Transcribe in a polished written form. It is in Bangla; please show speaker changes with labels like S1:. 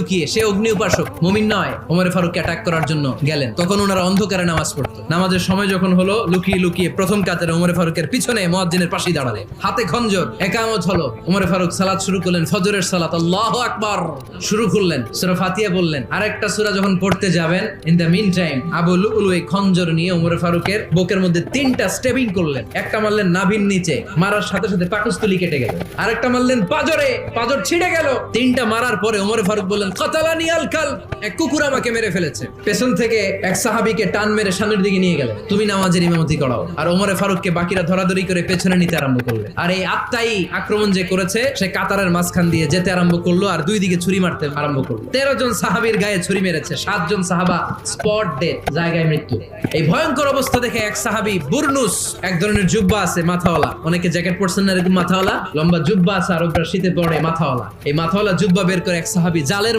S1: লুকিয়ে, সে অগ্নি উপাসক, মুমিন নয়, ওমর ফারুককে অ্যাটাক করার জন্য গেলেন। তখন ওনারা অন্ধকারে নামাজ পড়তো। নামাজের সময় যখন হলো, লুকিয়ে লুকিয়ে প্রথম কাতারে ওমর ফারুকের পিছনে মুয়াজ্জিনের পাশেই দাঁড়ালে, হাতে খঞ্জর, একামত হলো। ওমর ফারুক সালাত শুরু করলেন, ফজরের সালাত, আল্লাহু আকবার শুরু করলেন, সূরা ফাতিহা বললেন। আরেকটা সূরা যখন পড়তে যাবেন, in the meantime Abu Lulu এই খঞ্জর নিয়ে ওমর ফারুকের বুকের মধ্যে 3টা স্টেবিং করলেন। একটা মারলেন নাভির নিচে, মারার সাথে সাথে পাকস্থলী কেটে গেল। আরেকটা মারলেন পাজরে, পাজর ছিঁড়ে গেল। 3টা মারার পরে ওমর ফারুক বললেন, কাতালানি আল কাল, এক কুকুর আমাকে মেরে ফেলেছে। পেছন থেকে এক সাহাবীকে টান মেরে সামনের দিকে নিয়ে গেলেন, তুমি নামাজের ইমামতি করাও। আর ওমর ফারুককে বাকিরা ধরাধরি করে পেছনে নিতে আরম্ভ করলেন। আর এই আত্মাই আক্রমণ যে করেছে, সে কাতারের মাঝখান দিয়ে যেতে আরম্ভ করলো আর দুই দিকে ছুরি মারতে আরম্ভ করলো। 13 জন সাহাবীর গায়ে ছুরি মেরেছে, 7 জন সাহাবা স্পট ডেথ, জায়গায় মৃত্যু। এই ভয়ঙ্কর অবস্থা দেখে এক সাহাবী বুরনুস, এক ধরনের জুব্বা আছে মাথাওয়ালা, অনেকে জ্যাকেট পরছেন না এরকম মাথাওয়ালা, লম্বা জুব্বা আছে আর ওটা শীতে পড়ে মাথাওয়ালা, এই মাথাওয়ালা জুব্বা বের করে এক সাহাবী জালের